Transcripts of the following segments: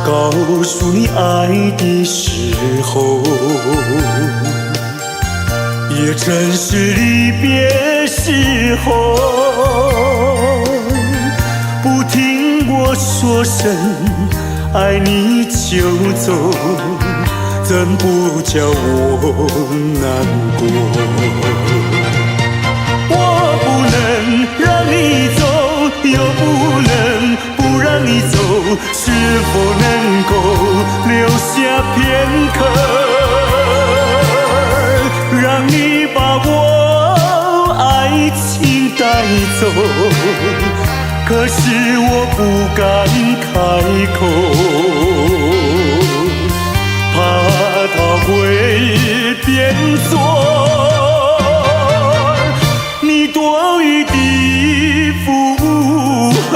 告诉你爱的时候，也正是离别时候。不听我说声爱你就走，怎不叫我难过？我不能让你走，又不能不让你走，是否能够留下片刻，让你把我爱情带走？可是我不敢开口，怕它会变作你多余的负荷。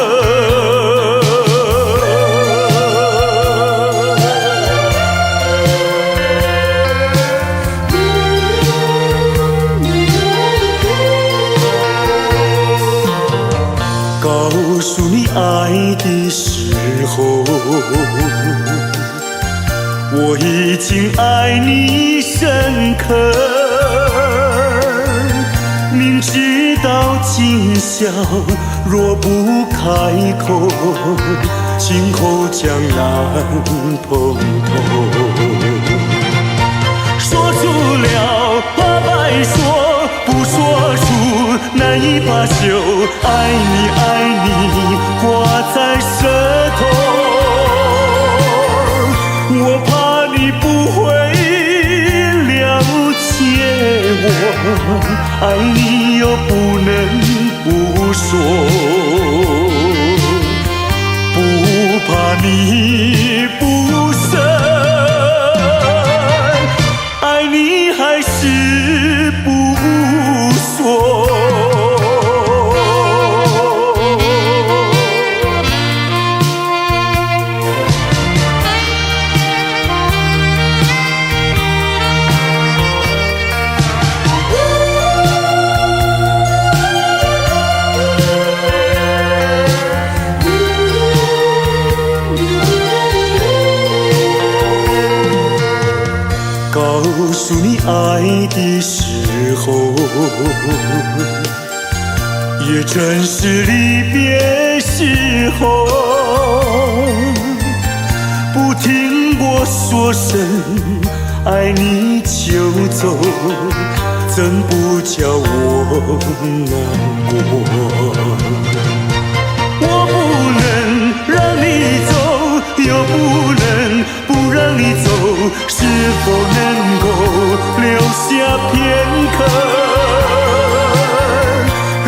告诉你爱的时候，我已经爱你深刻，明知道今宵若不开口，今后将难碰头。说出了怕白说，不说出难以罢休。爱你爱你挂在舌头，我怕你不会了解我，爱你又不能不说，不怕你不舍，爱你还是不说。告诉你爱的时候，也正是离别时候。不听我说声爱你就走，怎不叫我难过？我不能让你走，又不能不让你走，是否能够留下片刻，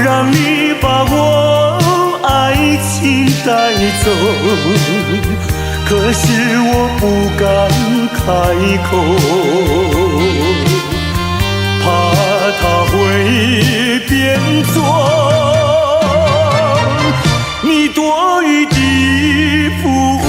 让你把我爱情带走？可是我不敢开口，怕它会变作你多余的负荷。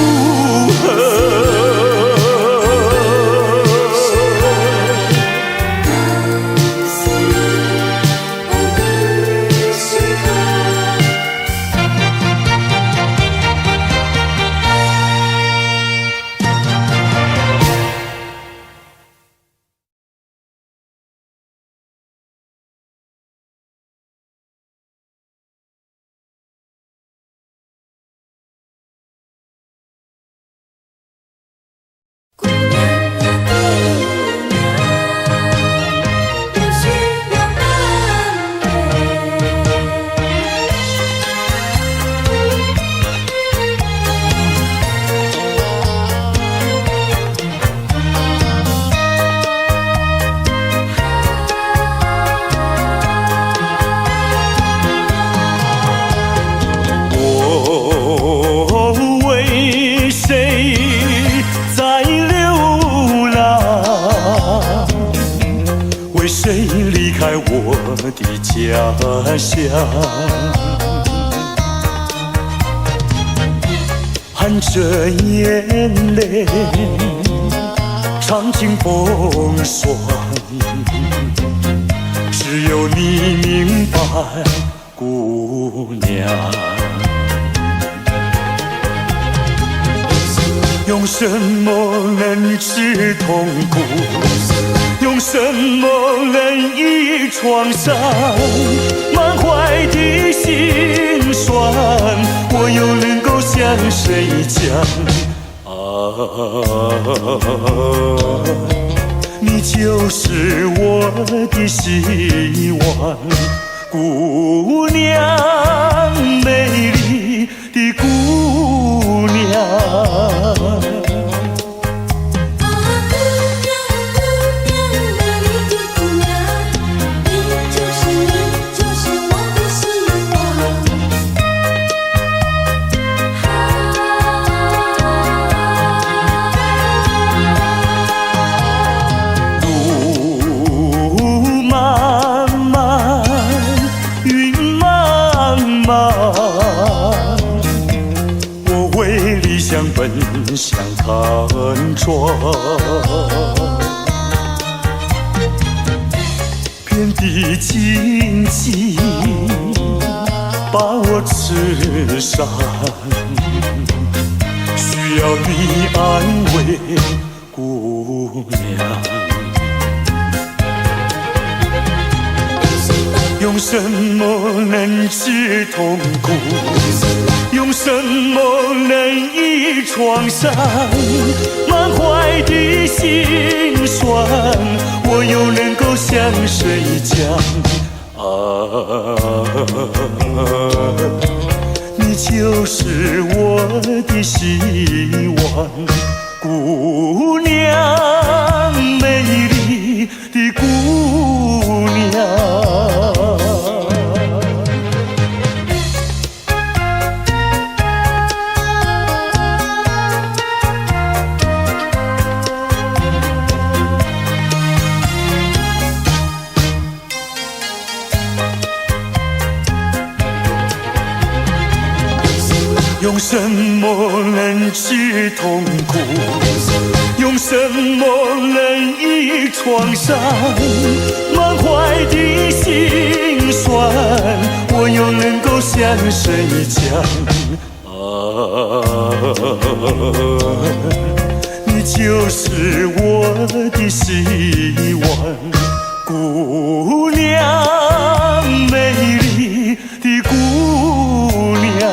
谁离开我的家乡？含着眼泪尝尽风霜，只有你明白，姑娘。用什么能治痛苦？用什么能医创伤？满怀的心酸，我又能够向谁讲？你就是我的希望，姑娘，美丽的姑娘。奔向探窗，遍地荆棘把我刺伤，需要你安慰，姑娘。用什么能治痛苦？用什么能医创伤？满怀的心酸，我又能够向谁讲？你就是我的希望，姑娘，美丽的姑娘。用什么能治痛苦？用什么能医创伤？满怀的心酸，我又能够向谁讲？你就是我的希望，姑娘，美丽的姑娘。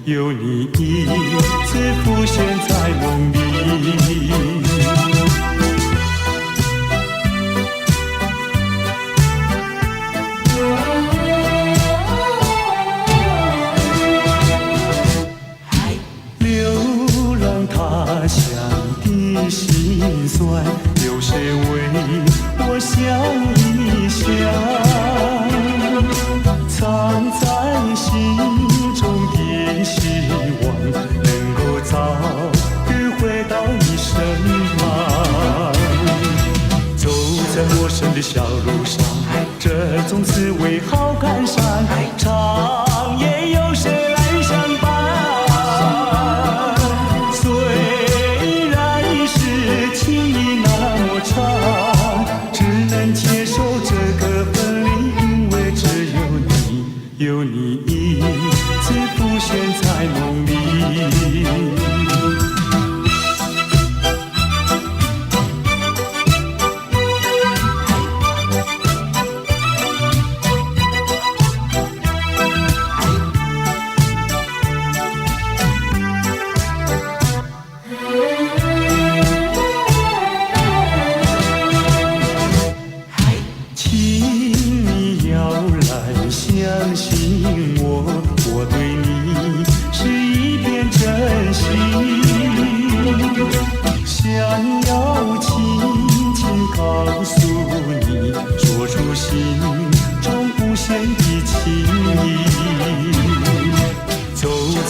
有你一次浮现在梦里。流浪他乡的辛酸，有谁为我想一想？藏在心中的希望，能够早日回到你身旁。走在陌生的小路上，这种滋味好感伤。长夜有谁来相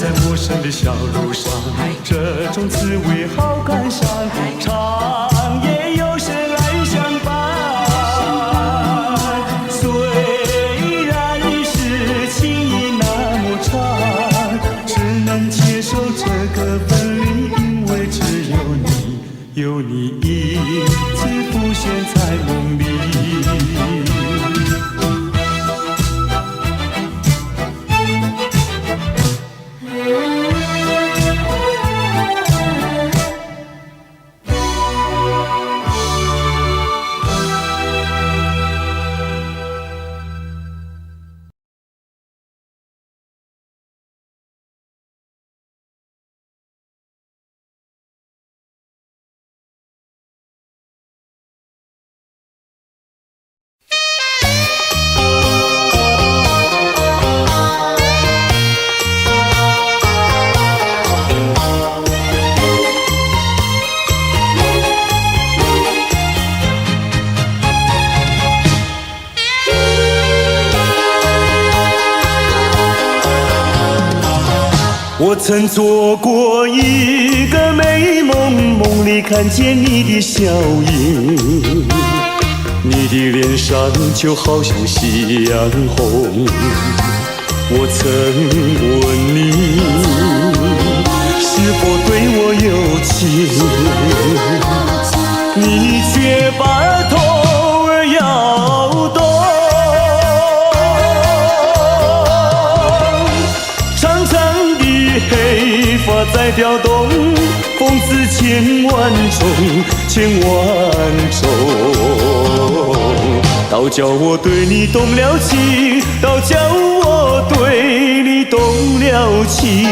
在陌生的小路上，这种滋味好感伤。长夜有谁来相伴？虽然是情意那么长，只能接受这个分离，因为只有你，有你一直浮现在梦里。我曾做过一个美梦，梦里看见你的笑影，你的脸上就好像夕阳红。我曾问你是否对我有情，你却把头儿摇动。黑发在跳动，风似千万种，千万种。倒叫我对你动了情，倒叫我对你动了情。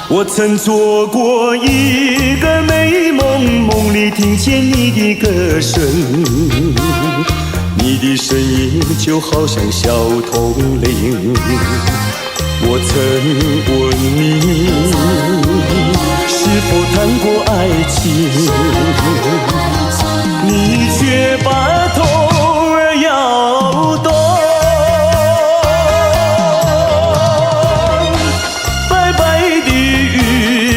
我曾做过一个美梦，梦里听见你的歌声，你的声音就好像小铜铃。我曾问你是否谈过爱情，你却把头儿摇动。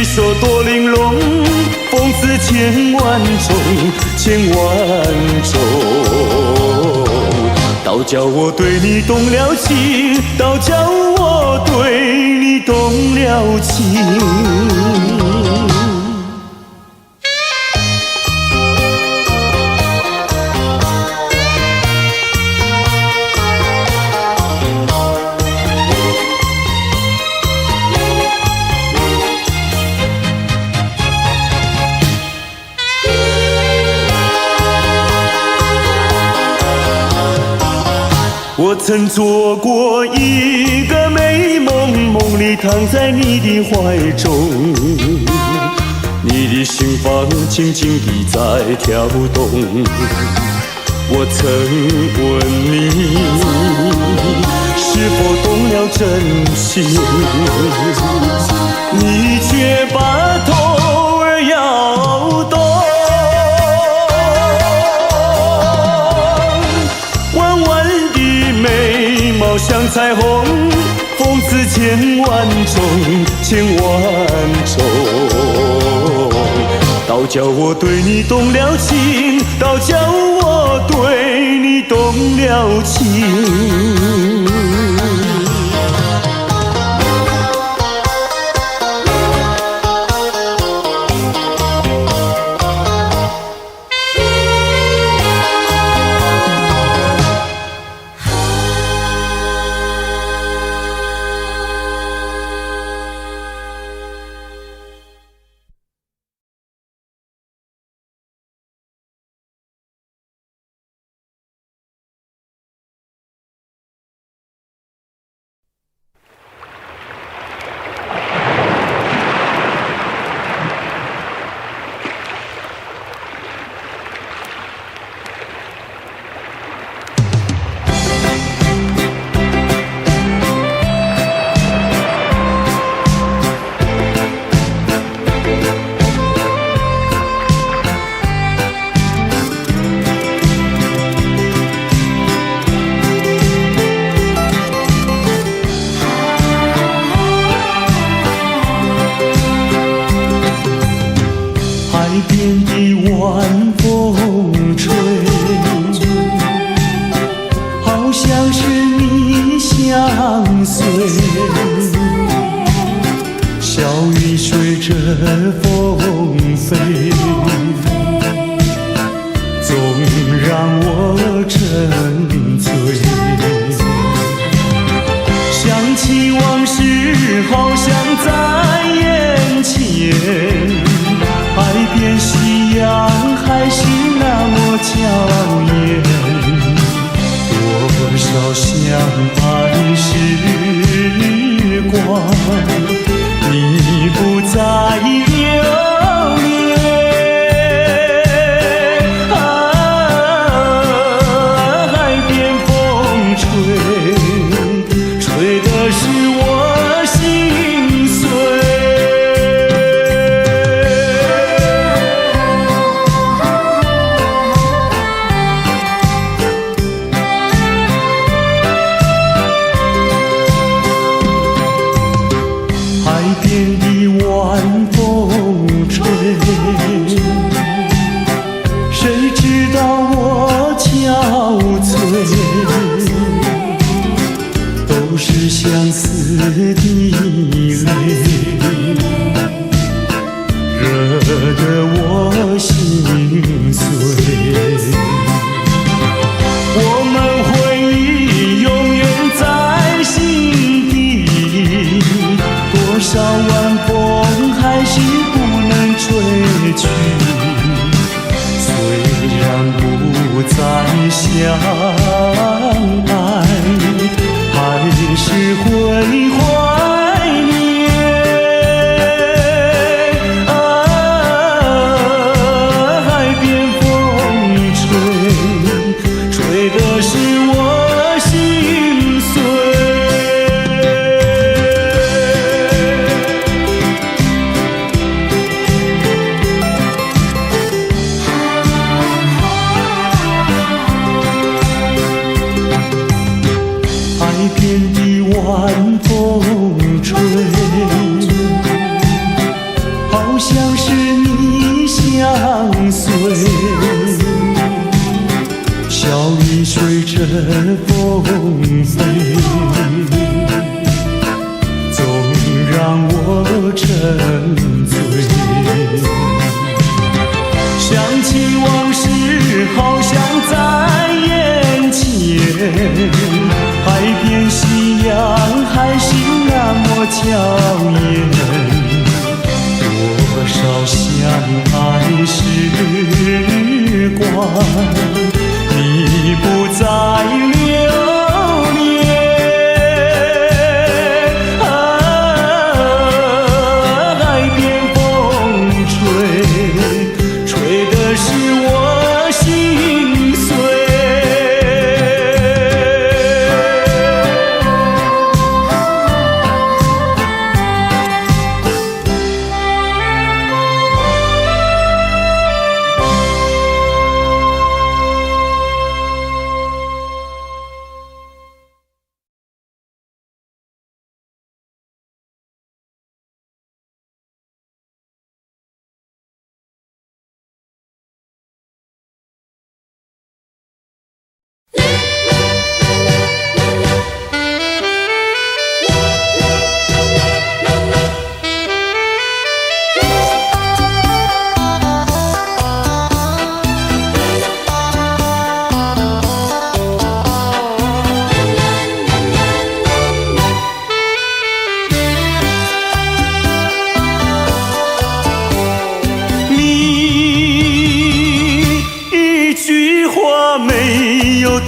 说多玲珑，风似千万种，千万种。倒叫我对你动了情，倒叫我对你动了情。我曾做过一个美梦，梦里躺在你的怀中，你的心房轻轻地在跳动。我曾问你是否动了真心，你却把头儿摇动。眉毛像彩虹，风似千万种，千万种。倒叫我对你动了情，倒叫我对你动了情。的晚风吹，好像是你相随。小雨随着风飞，总让我沉醉。想起往事，好像在眼前。海边夕阳还是那么娇艳，多少相伴时光，你不再留恋。海边风吹，吹的是我心碎。谁知道我憔悴，都是相思的泪，惹得我心碎。我们回忆永远在心底，多少晚风还是不能吹去。虽然不再相爱，还是会怀念。海边风吹，吹的是我心碎。海边的晚风吹，好像是你相随。小雨随着风飞，总让我沉醉。想起往事，好像在眼前。海边夕阳还是那么娇艳，多少相爱时光，你不再留恋。海边风吹，吹的是我心碎。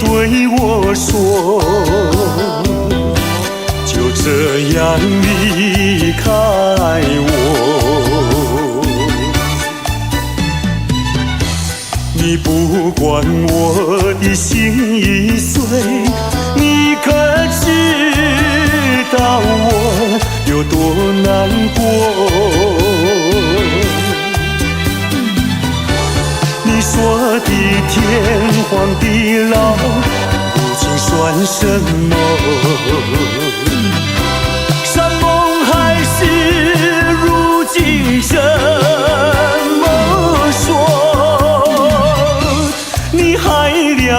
对我说，就这样离开我。你不管我的心已碎，你可知道我有多难过？你说的天荒地老，如今算什么？山盟海誓，如今怎么说？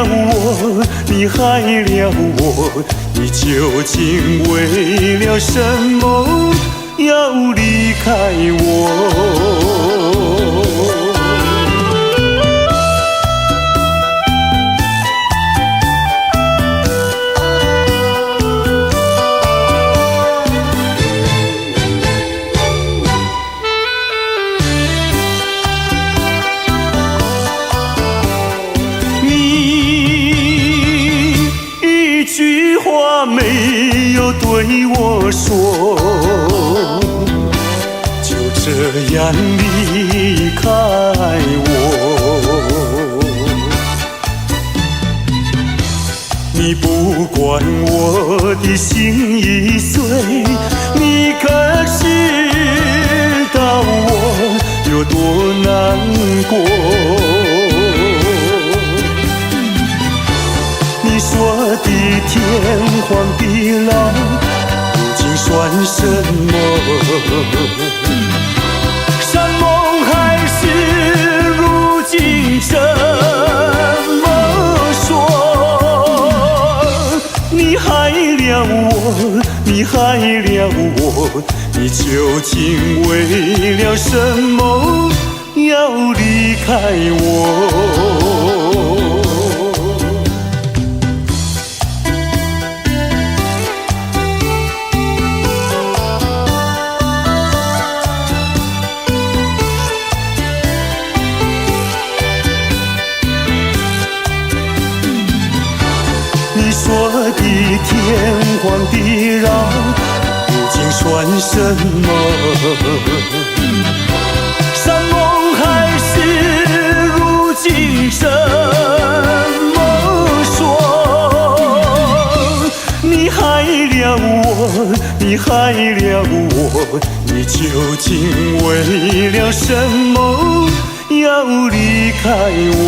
了我，你害了我，你究竟为了什么要离开我？没有对我说，就这样离开我。你不管我的心已碎，你可知道我有多难过？你说的天荒地老究竟算什么？山盟海誓如今怎么说？你害了我，你害了我，你究竟为了什么要离开我？你说的天荒地老究竟算什么？山盟海誓如今怎么说？你害了我，你害了我，你究竟为了什么要离开我？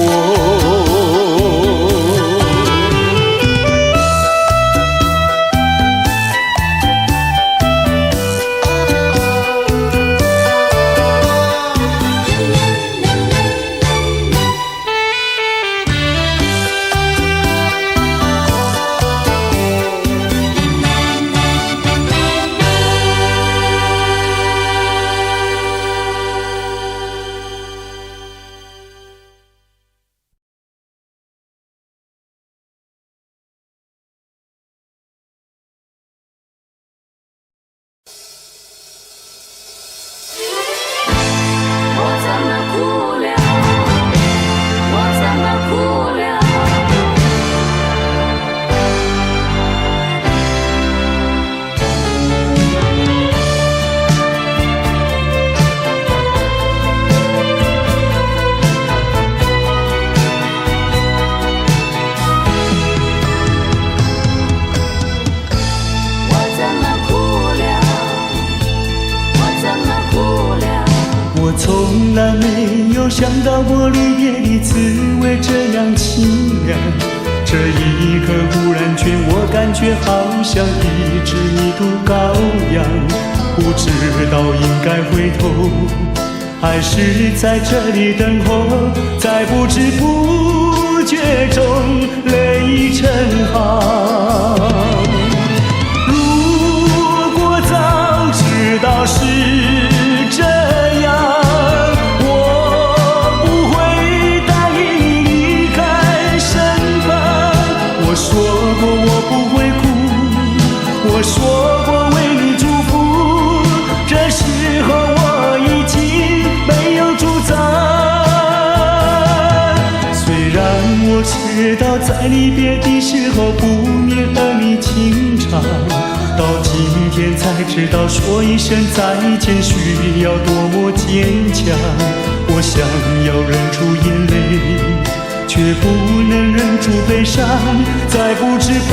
从来没有想到过离别的滋味这样凄凉，这一刻忽然间我感觉好像一只迷途羔羊，不知道应该回头还是在这里等候，在不知不觉中泪成行。如果早知道是这样，我说过我不会哭，我说过为你祝福，这时候我已经没有主张。虽然我知道在离别的时候不免儿女情长，到今天才知道说一声再见需要多么坚强。我想要忍住眼泪，却不能忍住悲伤，在不知不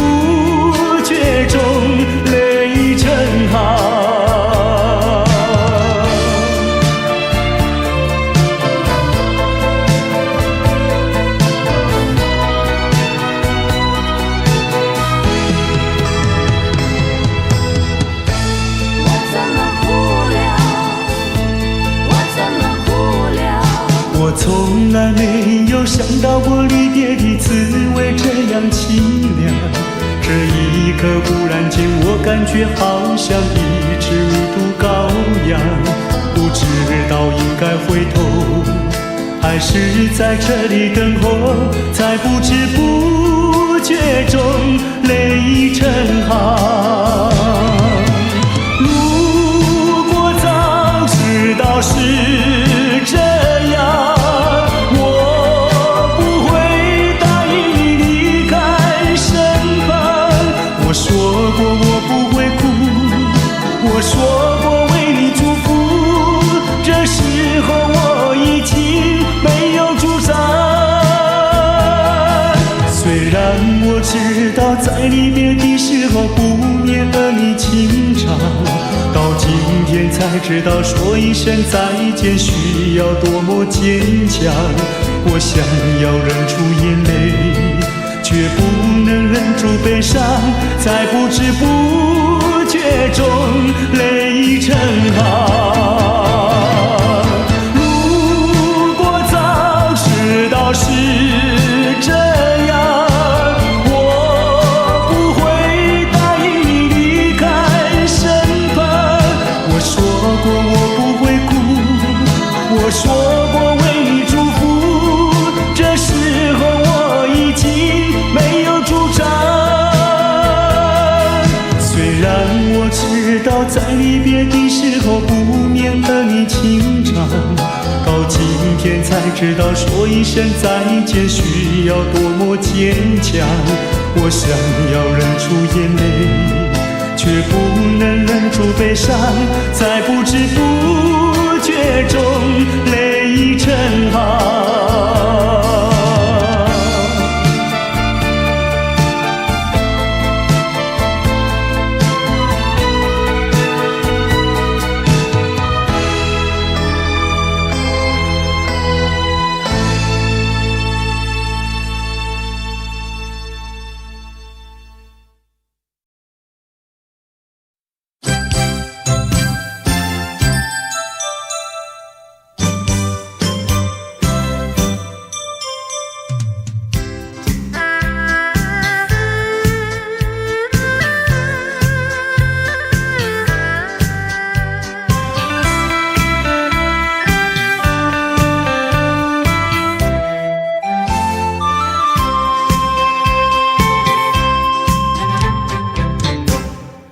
觉中泪成行。我从来没有想到过离别的滋味样凄凉。这一刻忽然间，我感觉好像一只无毒羔羊，不知道应该回头，还是在这里等候，在不知不觉中泪成行。如果早知道是这样，我不会答应你离开身旁。我说过我不会哭，我说过为你祝福，这时候我已经没有主张。虽然我知道在离别的时候不免和你情长，到今天才知道说一声再见需要多么坚强。我想要忍住眼泪，却不能忍住悲伤，在不知不觉中泪成行。如果早知道是这样，我不会答应你离开身旁。我说过我不会哭，我说过为你祝福，这时候我已经没有主张。虽然我知道在离别的时候不免和你情长，到今天才知道说一声再见需要多么坚强。我想要忍住眼泪，却不能忍住悲伤，在不知不觉中泪成行。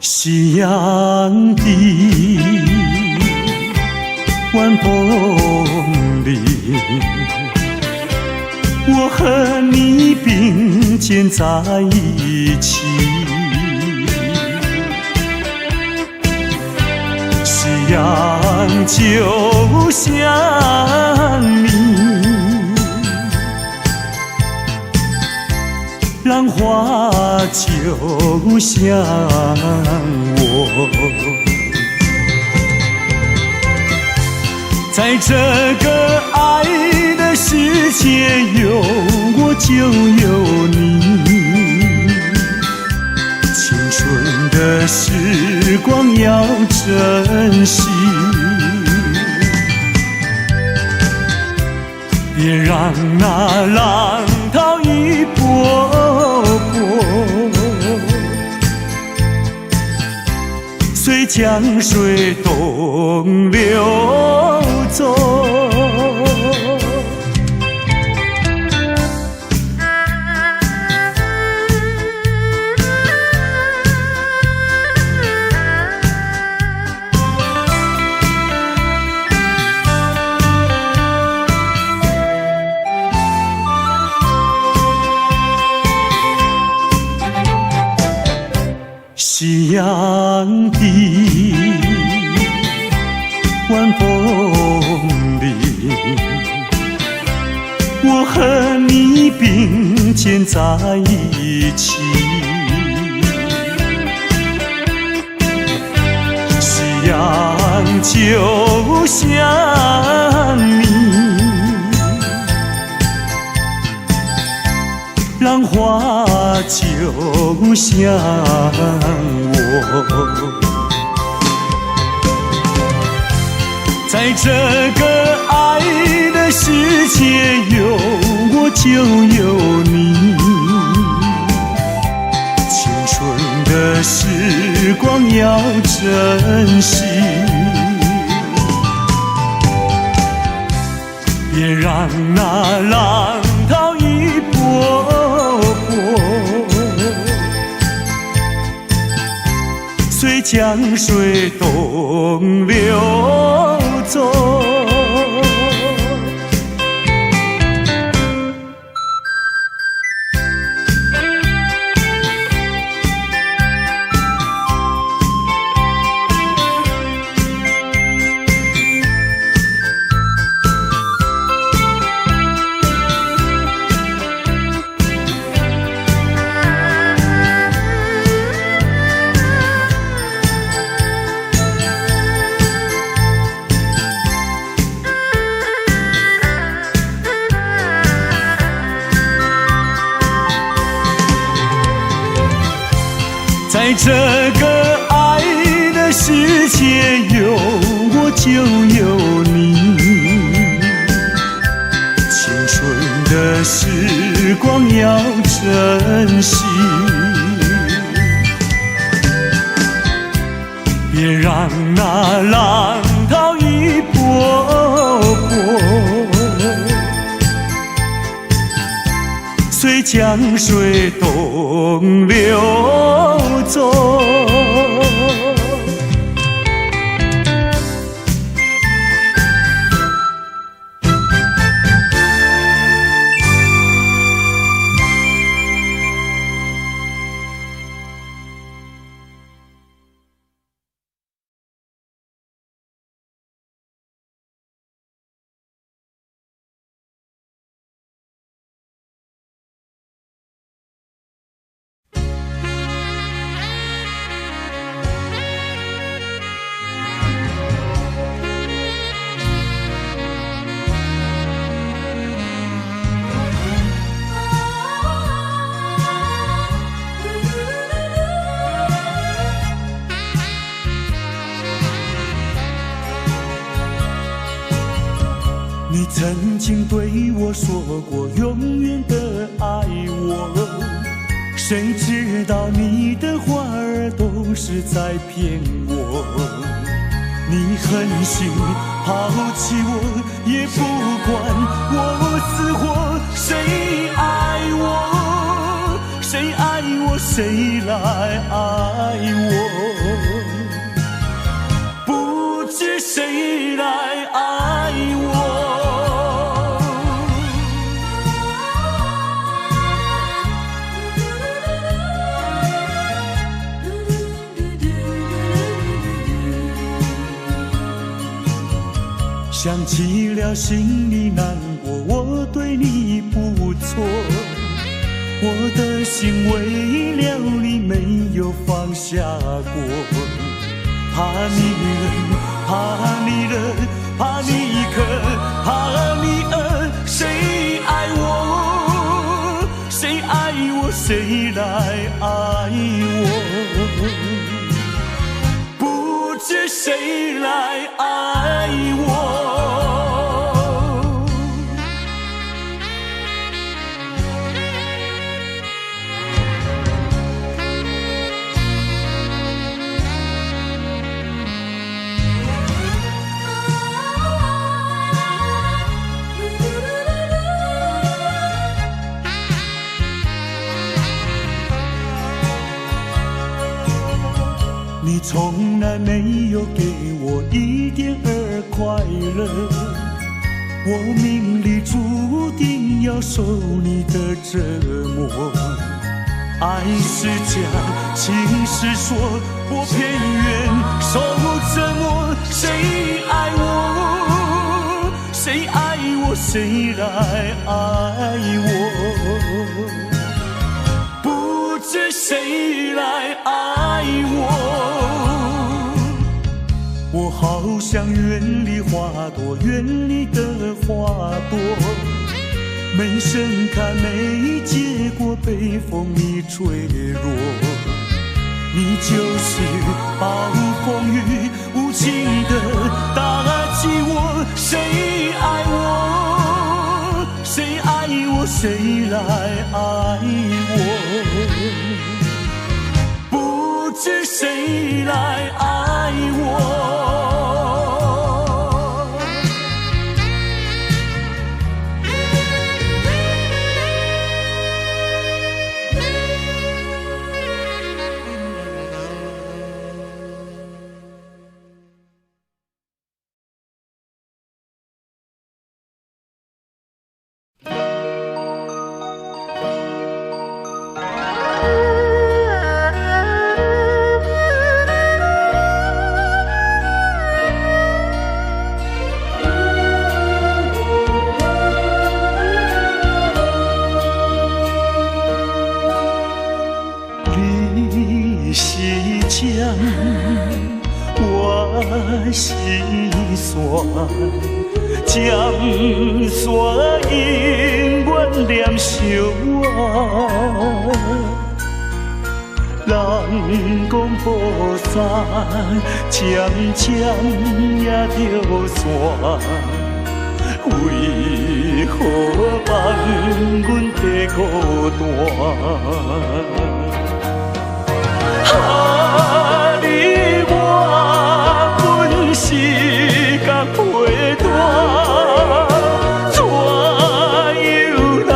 夕阳的晚风里，我和你并肩在一起。夕阳就像你，浪花就像我，在这个爱的世界，有我就有你。青春的时光要珍惜，别让那浪涛一波波随江水东流走。夕阳的晚风里，我和你并肩在一起。夕阳就像你，浪花就像我，在这个爱的世界，有我就有你。的时光要珍惜，别让那浪涛一波波随江水东流走。在这个爱的世界，有我就有你。青春的时光要珍惜，别让那浪涛一波波随江水东流走。你曾经对我说过永远的爱我，谁知道你的话儿都是在骗我。你狠心抛弃我，也不管我死活。谁爱我，谁爱我，谁来爱我，不知谁来爱我。想起了心里难过，我对你不错，我的心为了你没有放下过。怕你冷，怕你热，怕你渴，怕你饿，谁爱我，谁爱我，谁来爱我，不知谁来爱我。你从来没有给我一点儿快乐，我命里注定要受你的折磨。爱是假，情是说，我偏愿受折磨。谁爱我，谁爱我，谁来爱我，不知谁来爱我。我好想远离花朵，远离的花朵，没盛开，没结果，被风里吹落。你就是暴风雨无情的打击我。谁爱我，谁爱我，谁来爱我，不是谁来爱我？你是江，我是山，江山永远念相偎。人讲菩萨渐渐也着山，为何放阮地孤单？啊！你我本是共陪伴，怎又来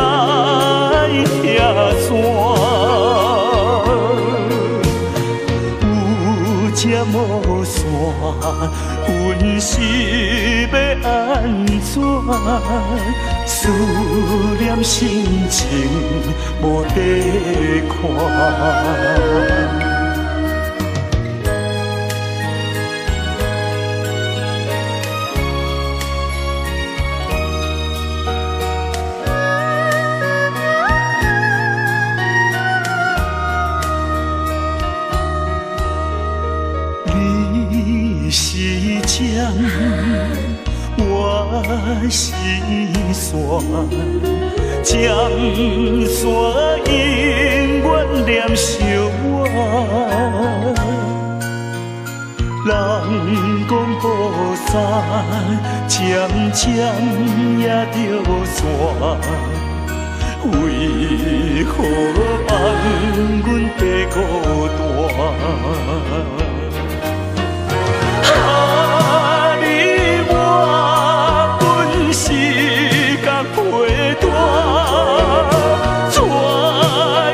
拆散？有这无线，阮是要安怎？思念心情无地看。你是江，我是山，江山永远念相偎。人讲菩萨渐渐也着山，为何放阮地孤单？啊！你我本是共陪伴，怎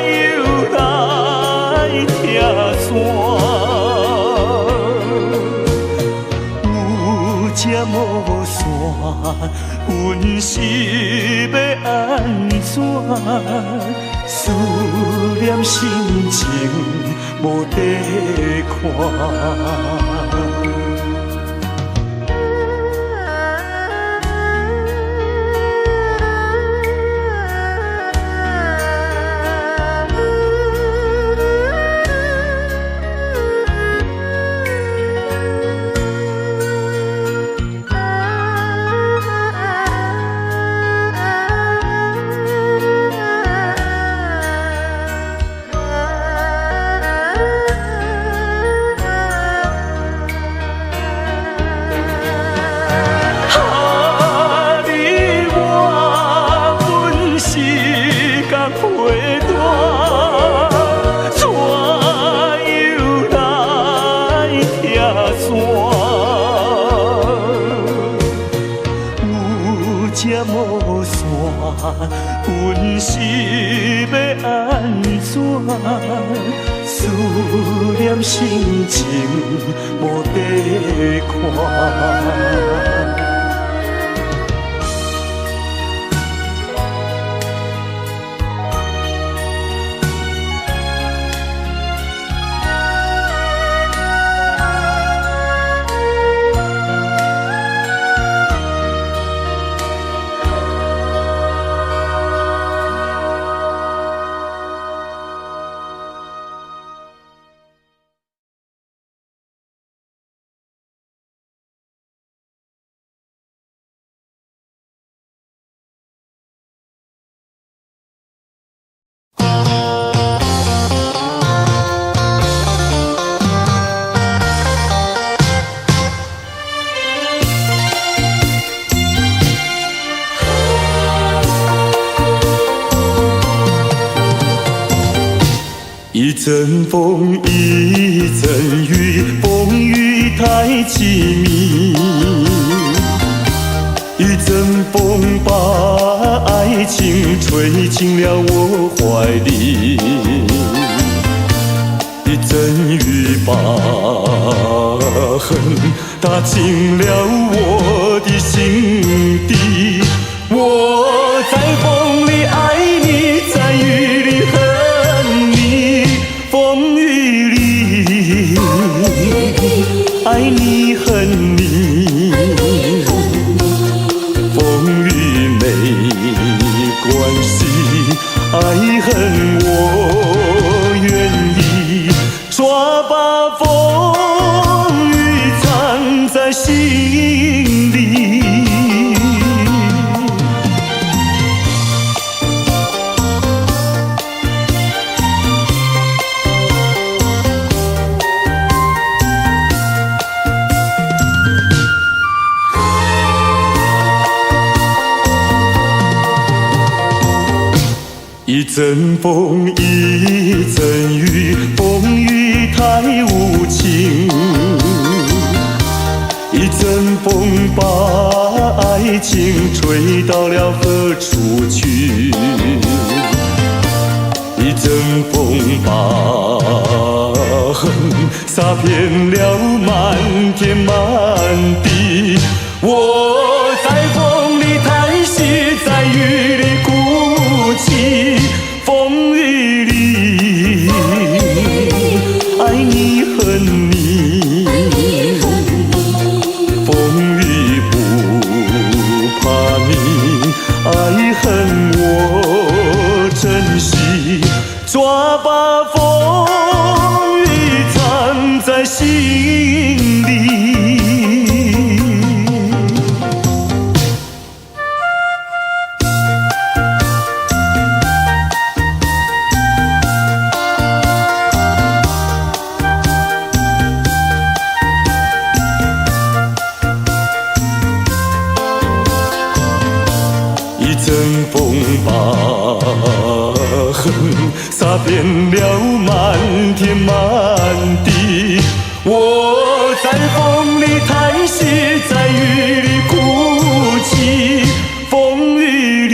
又来拆散？有这无线，阮是要安怎？思念心情无地看。陪伴，怎又来拆散？有这无线，阮是要安怎？思念心情无地看。阵风，一阵雨，风雨太凄迷。一阵风把爱情吹进了我怀里，一阵雨把恨打进了我的心底。我在风里爱你，在雨里恨你，风雨里爱你恨你，风雨没关系，爱恨我愿意，抓把风雨藏在心里。一阵风，一阵雨，风雨太无情。一阵风把爱情吹到了何处去？一阵风把恨洒遍了满天满地。我在风里叹息，在雨里哭泣，风雨里爱你恨你，风雨不怕你，爱恨我珍惜，抓把风雨藏在心里。一阵风把恨洒遍了满天满地。我在风里叹息，在雨里哭泣，风雨里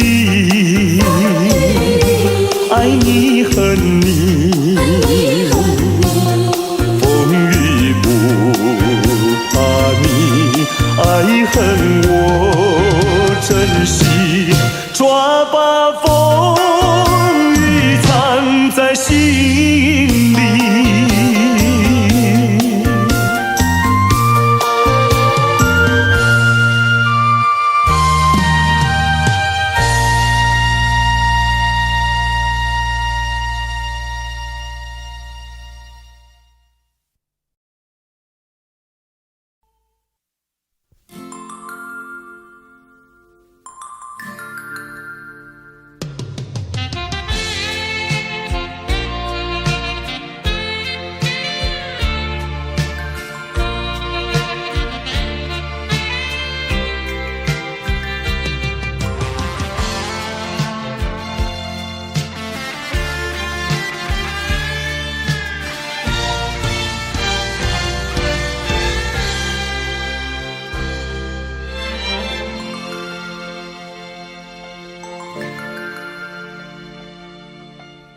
爱你恨你，风雨不怕你，爱恨我珍惜，抓把风雨藏在心里。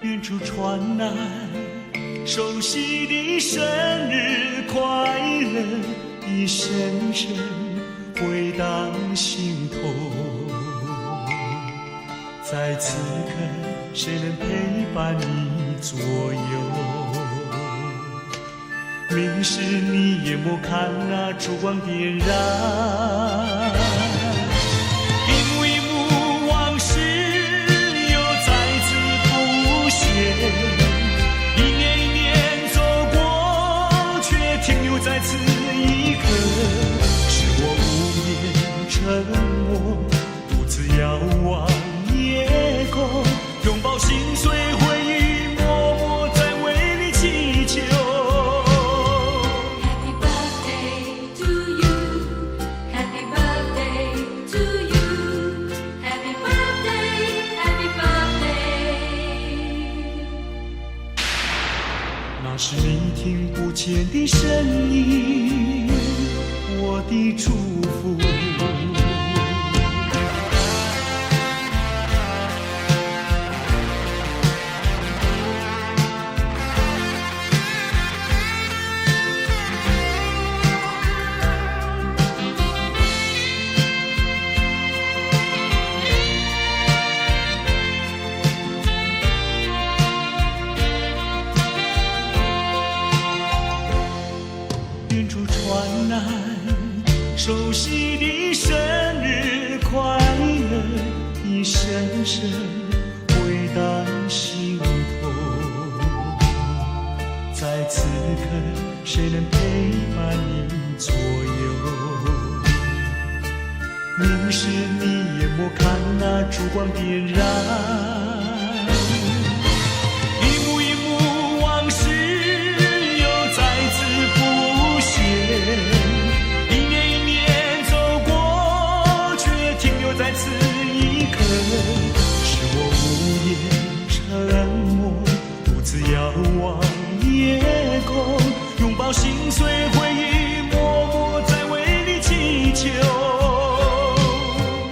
远处传来熟悉的生日快乐的声声回荡心头，在此刻谁能陪伴你左右？明是你眼眸看那烛光点燃，因为一幕往事又再次浮现，一年一年走过，却停留在此一刻，是我无言沉默，独自遥望夜空，拥抱心碎回忆，默默在为你祈求。是你听不见的声音，我的祝福。远处传来熟悉的生日快乐，一声声回荡心头。在此刻，谁能陪伴你左右？凝视你眼眸，看那烛光点燃，一幕一幕往事又再次浮现。一年一年走过，却停留在此一刻，是我无言沉默，独自遥望夜空，拥抱心碎回忆，默默在为你祈求。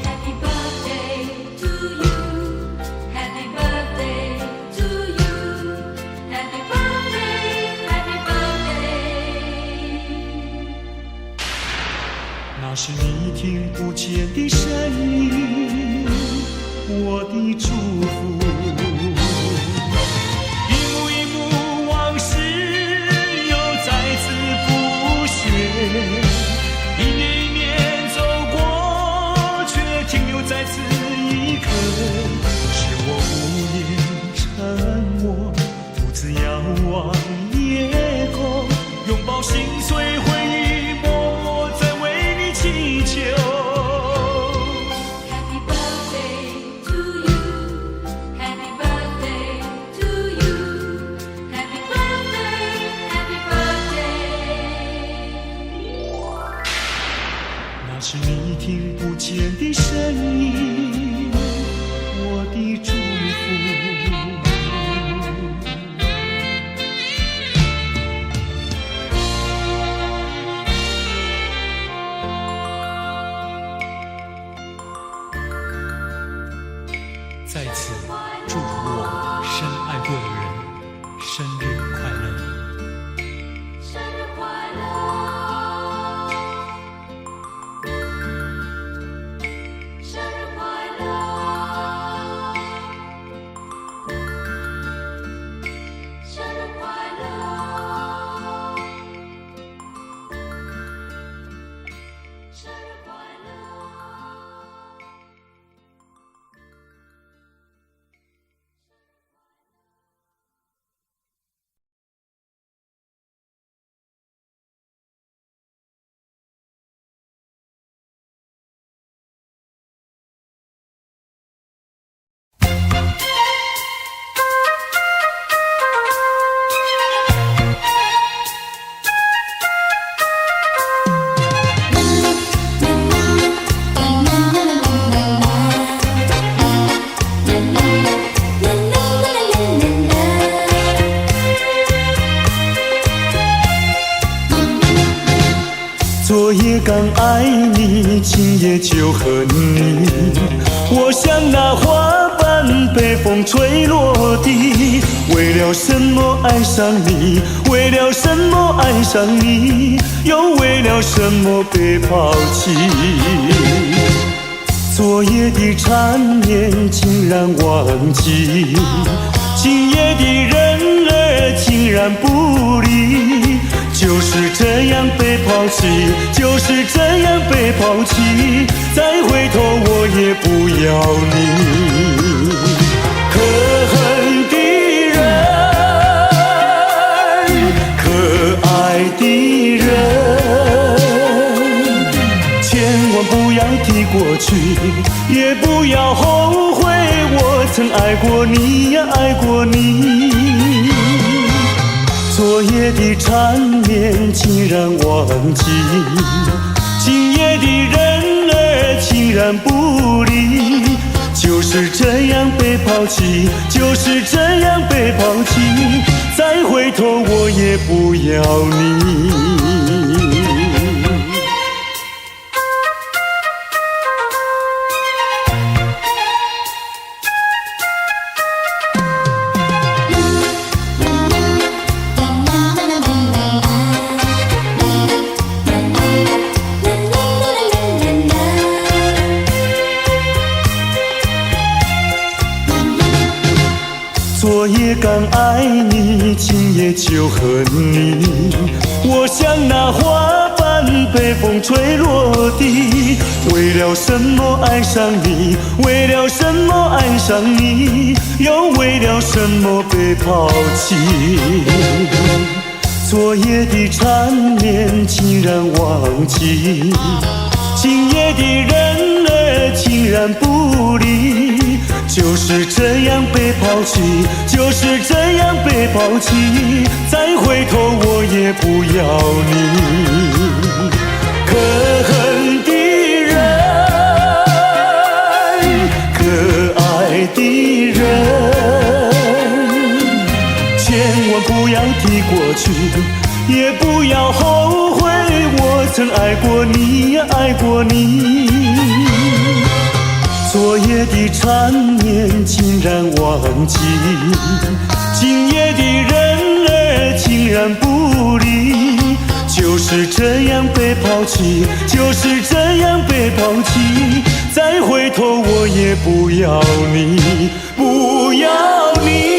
Happy birthday to you, Happy birthday to you, Happy birthday, Happy birthday。那是你听不见的声音，我的祝福。一幕一幕往事又再次浮现，一年一年走过，却停留在此一刻，是我无言沉默，独自遥望夜空，拥抱心碎回忆，默默在为你祈求。Happy birthday to you, Happy birthday to you, Happy birthday, Happy birthday。那是你听不见的声音，我的祝福。在此祝我深爱过的人生日快乐。生日快乐，生日快乐，生日快乐，生日快乐。昨夜刚爱你，今夜就恨你。我像那花瓣被风吹落地，为了什么爱上你？为了什么爱上你？又为了什么被抛弃？昨夜的缠绵竟然忘记，今夜的人儿竟然不理。就是这样被抛弃，就是这样被抛弃，再回头我也不要你。可恨的人，可爱的人，千万不要提过去，也不要后悔，我曾爱过你呀，爱过你。昨夜的缠绵竟然忘记，今夜的人儿竟然不理。就是这样被抛弃，就是这样被抛弃，再回头我也不要你。昨夜刚爱你，今夜就恨你。我像那花瓣被风吹落地，为了什么爱上你？为了什么爱上你？又为了什么被抛弃？昨夜的缠绵竟然忘记，今夜的人儿竟然不理。就是这样被抛弃，就是这样被抛弃，再回头我也不要你。可恨的人，可爱的人，千万不要提过去，也不要后悔，我曾爱过你呀，爱过你。昨夜的缠绵竟然忘记，今夜的人儿竟然不理。就是这样被抛弃，就是这样被抛弃，再回头我也不要你，不要你。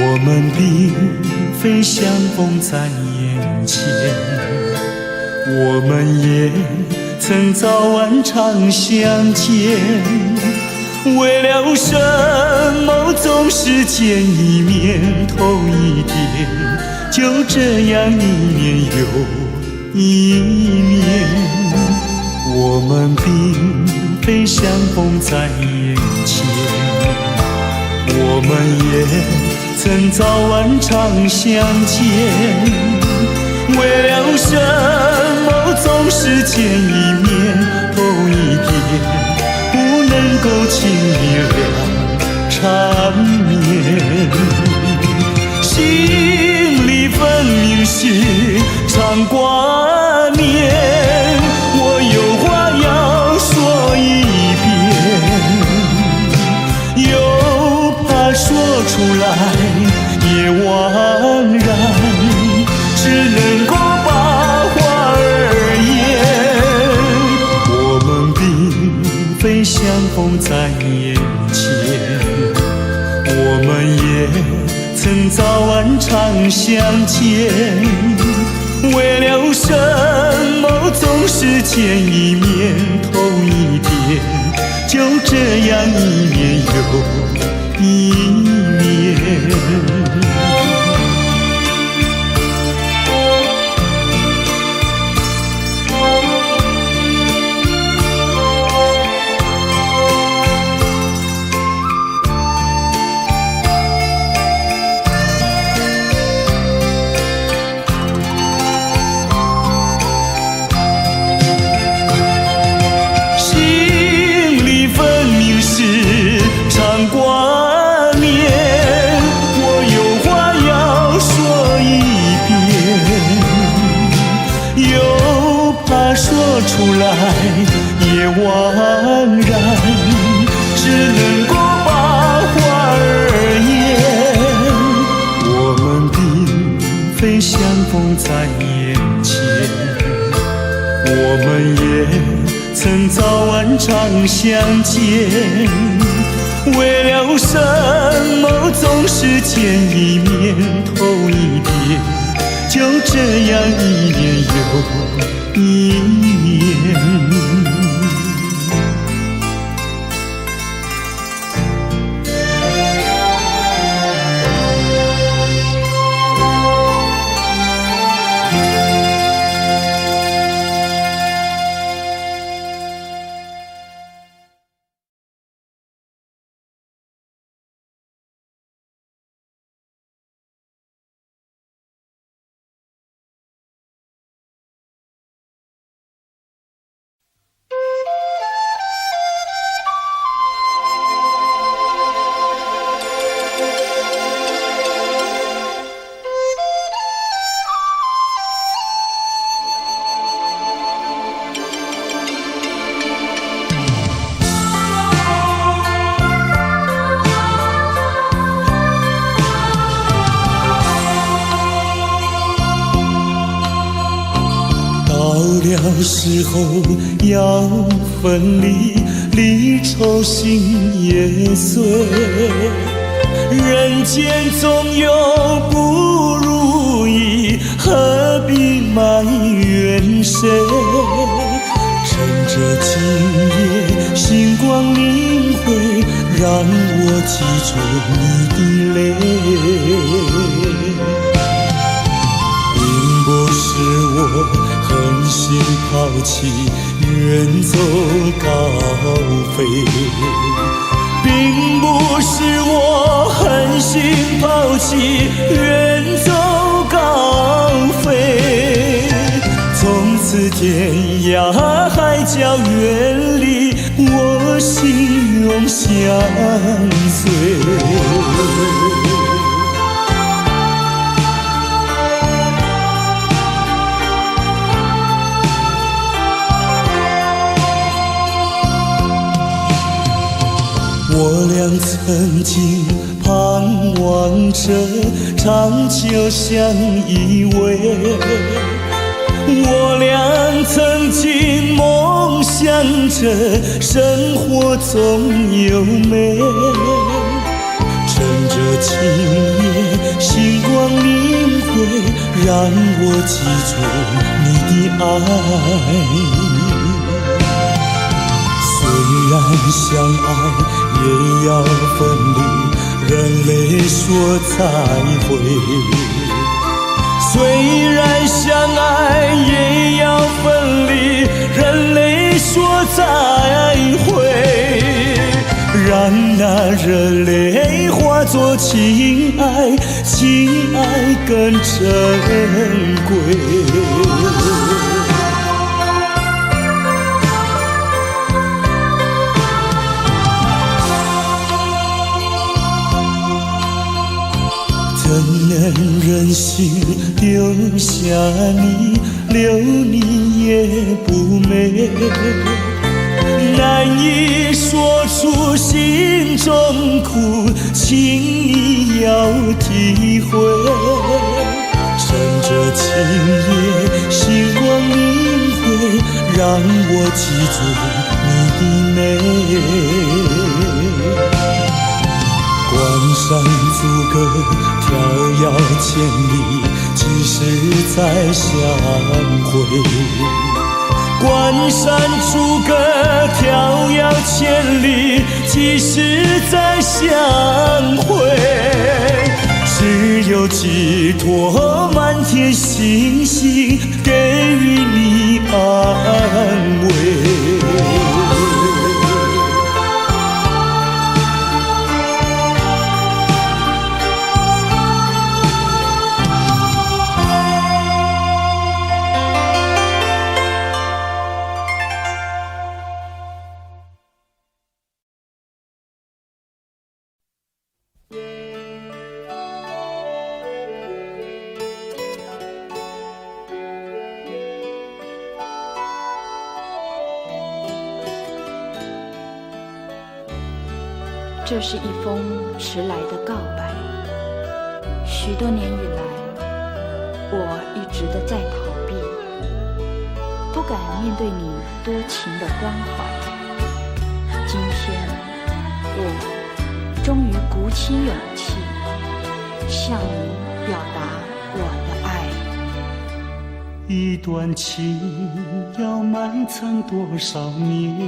我们并非相逢在眼前，我们也曾早晚常相见。为了什么总是见一面头一点，就这样一年又一年。我们并非相逢在眼前，我们也曾早晚常相见，为了什么总是见一面头一点，不能够轻易了缠绵。心里分明是常挂念，我有话要说一遍，又怕说出来也枉然，只能够把话儿言。我们并非相逢在眼前，我们也曾早晚常相见。为了什么总是见一面头一点，就这样一年又一年。出来也枉然，只能够把话儿言。我们并非相逢在眼前，我们也曾早晚常相见。为了什么总是见一面头一点，就这样一年又一年。了时候要分离，离愁心也碎。人间总有不如意，何必埋怨谁？趁着今夜星光明辉，让我记住你的泪。并不是我狠心抛弃，远走高飞。并不是我狠心抛弃，远走高飞。从此天涯海角远离，我心永相随。我俩曾经盼望着长久相依偎，我俩曾经梦想着生活总有美。趁着今夜星光明辉，让我记住你的爱。虽然相爱也要分离，人类说再会。虽然相爱也要分离，人类说再会。让那热泪化作情爱，情爱更珍贵。怎能忍心丢下你，留你也不美。难以说出心中苦，请你要体会。趁着今夜星光明辉，让我记住你的美。关山阻隔，迢遥千里，几时再相会？关山阻隔，迢遥千里，几时再相会？只有寄托满天星星，给予你安慰。这是一封迟来的告白。许多年以来，我一直的在逃避，不敢面对你多情的关怀。今天，我终于鼓起勇气，向你表达我的爱。一段情要埋藏多少年？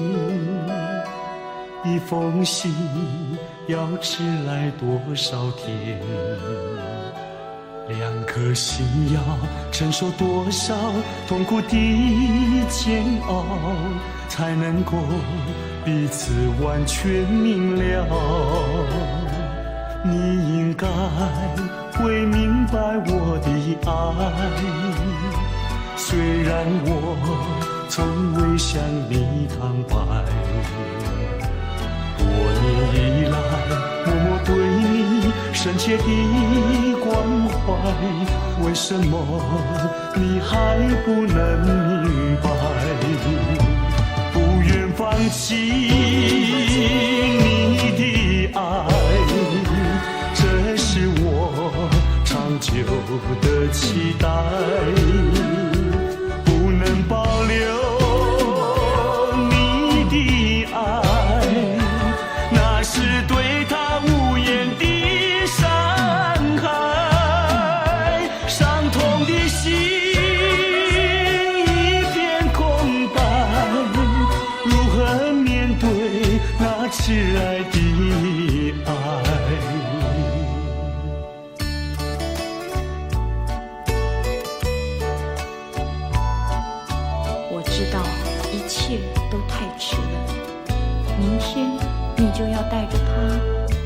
一封信要迟来多少天？两颗心要承受多少痛苦的煎熬，才能够彼此完全明了？你应该会明白我的爱，虽然我从未向你坦白。多年以来，默默对你深切的关怀，为什么你还不能明白？不愿放弃你的爱，这是我长久的期待，不能保留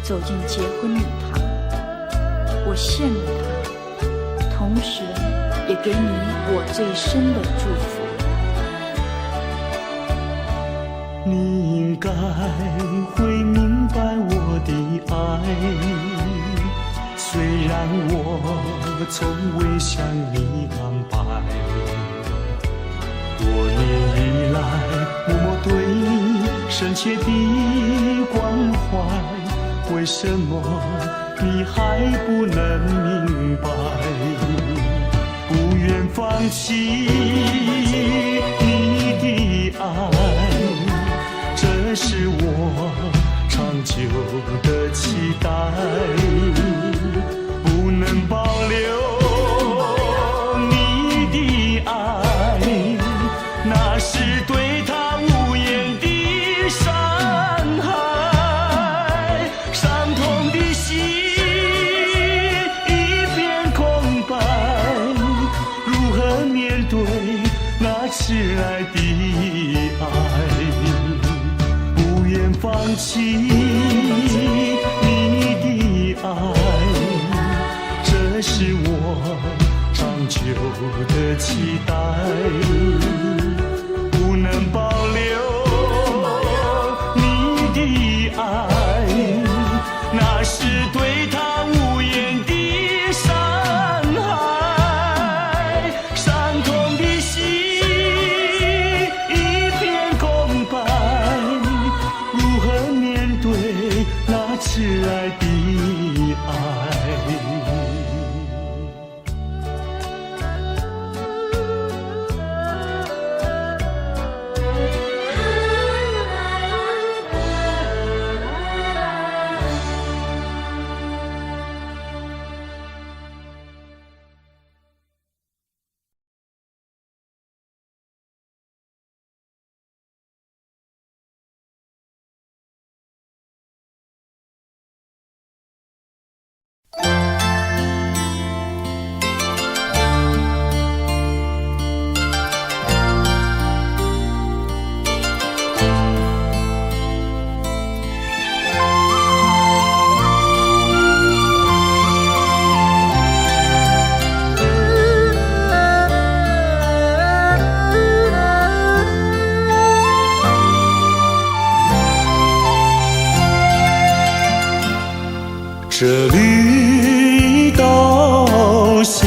走进结婚礼堂，我羡慕他，同时也给你我最深的祝福。你应该会明白我的爱，虽然我从未向你告白，多年以来默默对你深切的关怀，为什么你还不能明白？不愿放弃你的爱，这是我长久的期待，不能保留你的爱，那是对他无言的伤害，伤痛的心一片空白，如何面对那迟来的爱？不愿放弃你的爱，这是我长久的期待，不能保留你的爱，那是对他无言的伤害，伤痛的心一片空白，如何面对那迟来的爱？这绿岛像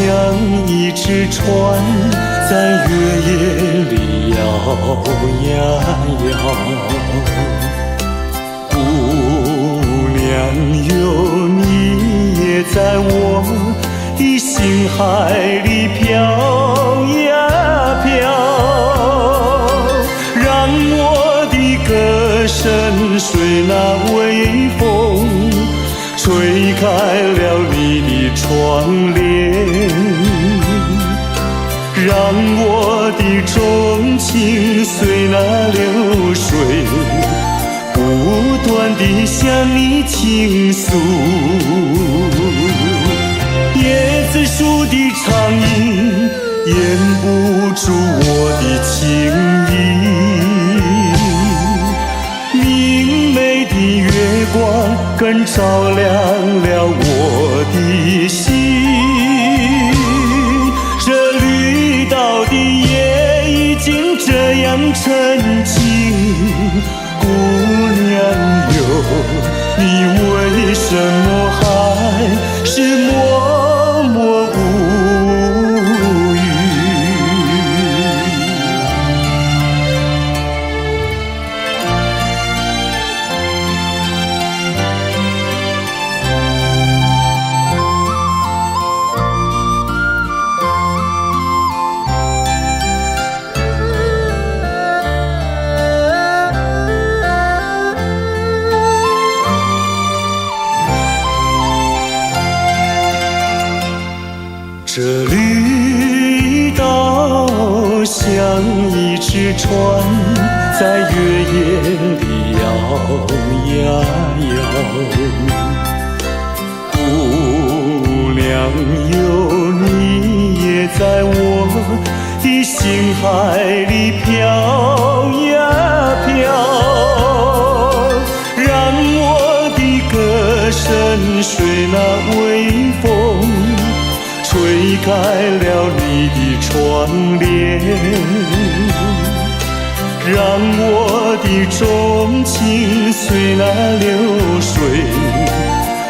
一只船，在月夜里摇呀摇。姑娘哟，你也在我的心海里飘呀飘，让我的歌声随那微风吹开了你的窗帘，让我的钟情随那流水不断地向你倾诉。椰子树的长影掩不住我的情意，明媚的月光更照亮了我的心。这绿岛的夜已经这样沉静，姑娘哟，你为什么还是默默无语？这绿岛像一只船，在月夜里摇呀摇。姑娘哟，你也在我的心海里飘呀飘，让我的歌推开了你的窗帘，让我的钟情随那流水，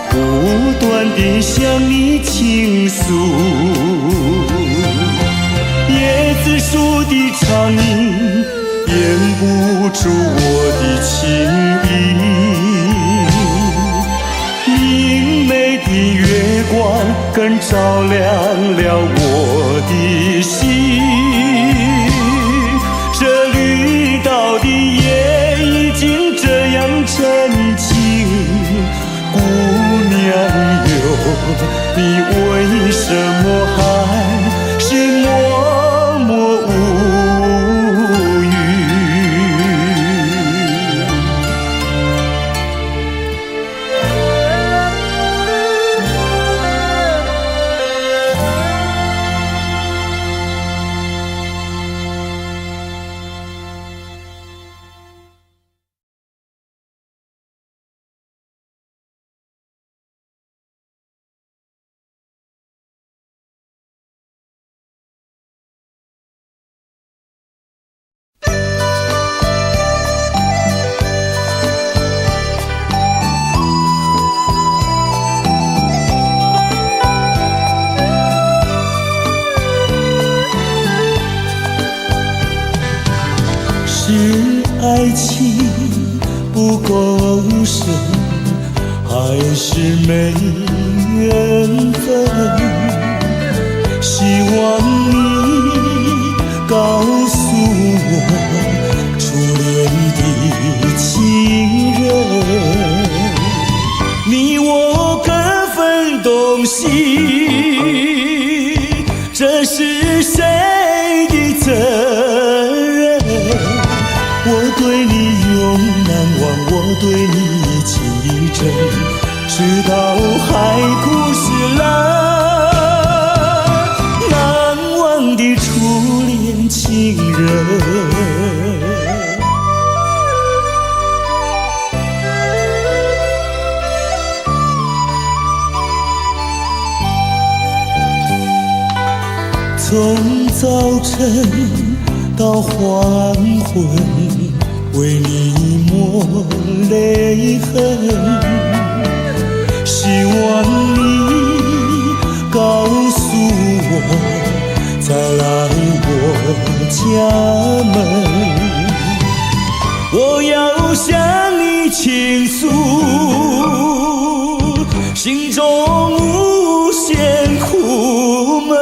不断地向你倾诉。椰子树的长影掩不住我的情意，明媚的月光更照亮了我的心。这绿岛的夜已经这样沉静，姑娘哟，你为什么还是默默无语？是爱情不够深，还是没缘分？希望你告诉我初恋的情人，你我各分东西，这是谁的责任？我对你永难忘，我对你情意真，直到海枯石烂，难忘的初恋情人。从早晨到黄昏，为你抹泪痕，希望你告诉我，再来我家门，我要向你倾诉心中无限苦闷，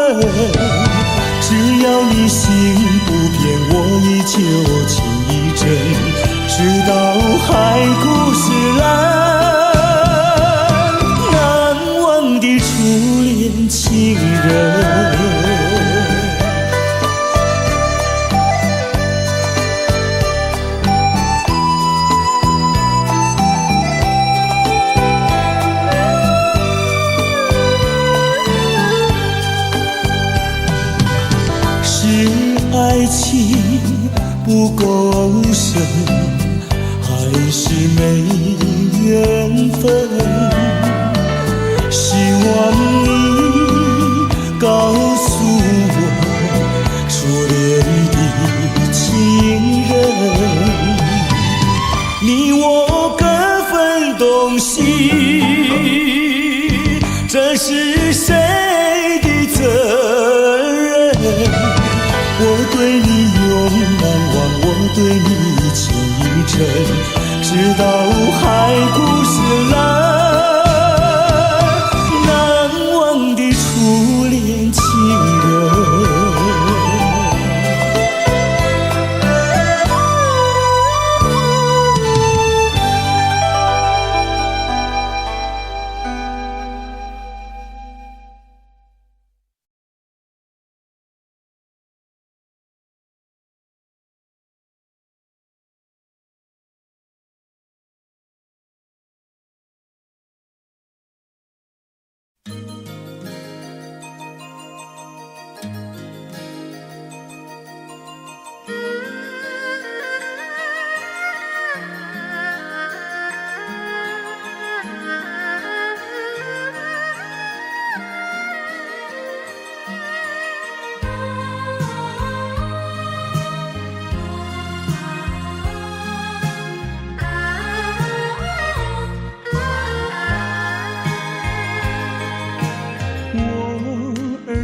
只要你心不变，我依旧情意真，直到海枯石烂，难忘的初恋情人。爱情不够深，还是没缘分？希望你告诉我初恋的情人，你我各分东西，这是谁的责任？我对你永难忘，我对你情意真，直到海枯石烂。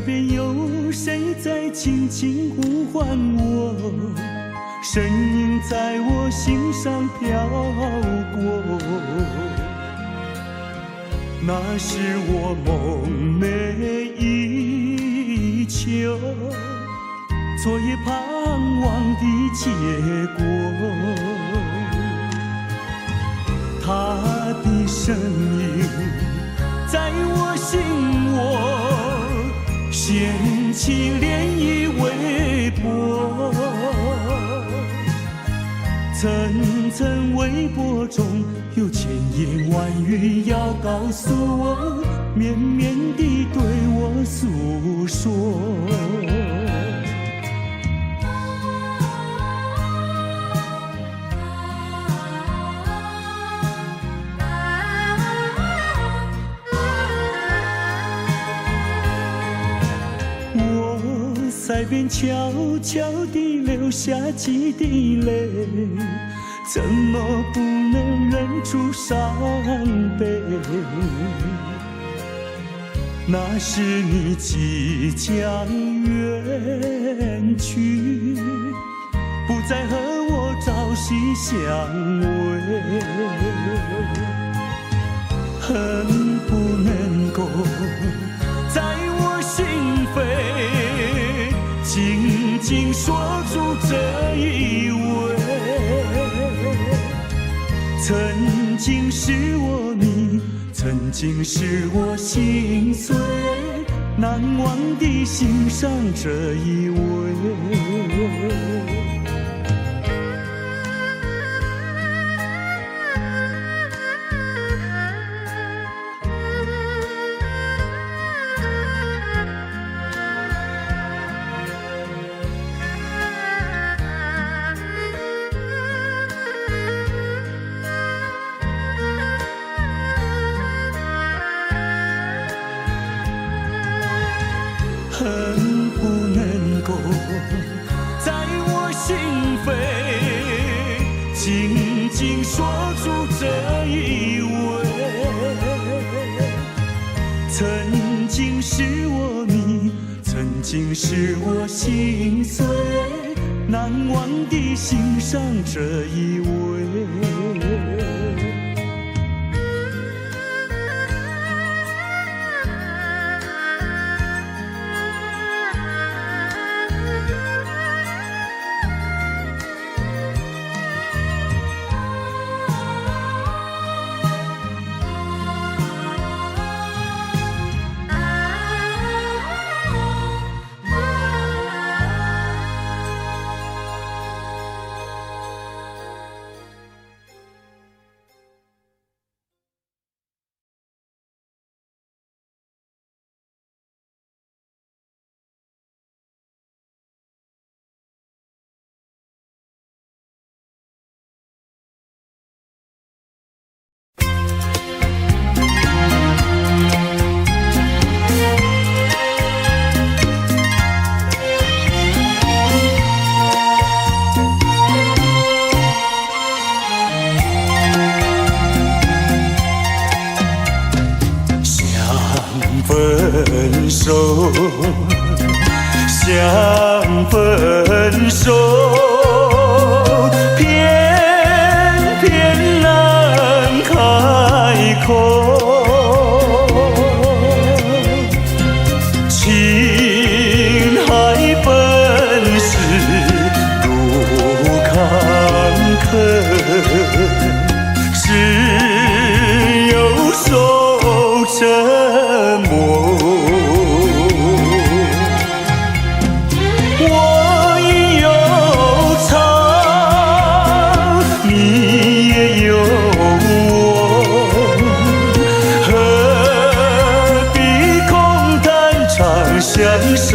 边有谁在轻轻呼唤我？声音在我心上飘过，那是我梦寐以求，昨夜盼望的结果。他的身影在我心窝，掀起涟漪微波，层层微波中有千言万语要告诉我，绵绵地对我诉说。在边悄悄地流下几滴泪，怎么不能忍住伤悲？那是你即将远去，不再和我朝夕相偎，恨不能够在我心扉紧紧锁住这一吻，曾经是我你，曾经是我心碎，难忘地欣赏这一吻。恨不能够在我心扉紧紧锁住这一吻，曾经是我你，曾经是我心碎，难忘地欣赏这一吻。分手，想分手，偏偏难开口。情海本是路坎坷，只有受折磨。我已有伤，你也有我，何必空谈长相守？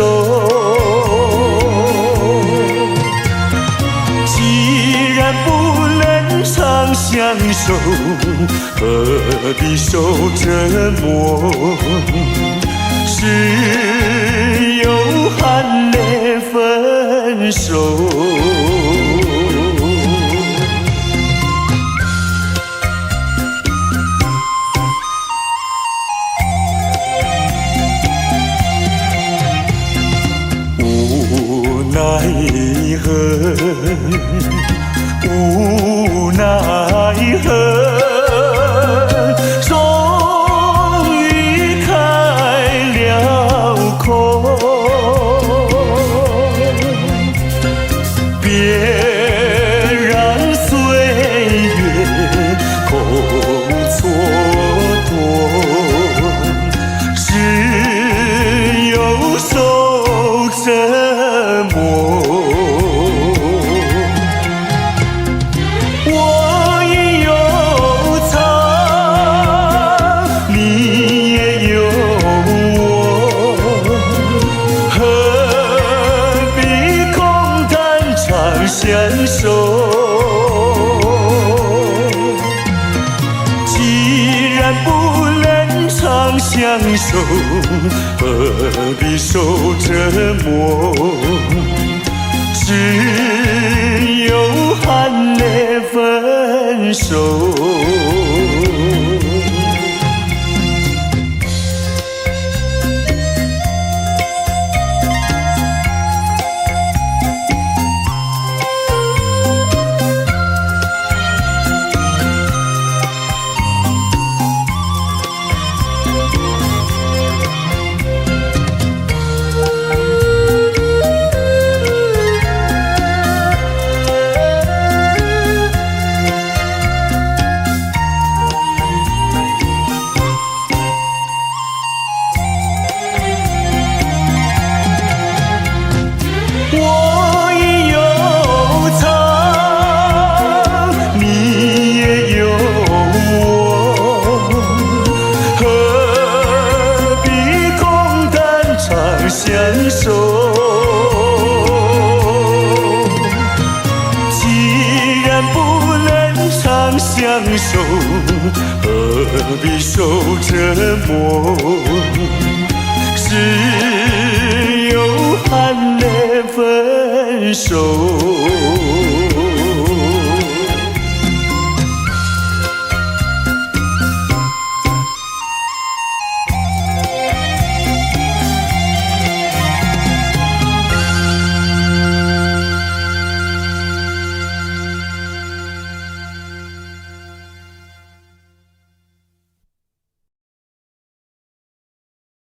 既然不能长相守，何必受折磨？只有含泪分手。何，无奈何。终于开了口，别让岁月空蹉跎，只有受折磨。我也有藏，你也有我，何必空谈长相守？既然不能长相守，何必受折磨？只有含泪分手。我也有藏，你也有我，何必空谈长相守？既然不能长相守，何必受折磨？只有含泪分手。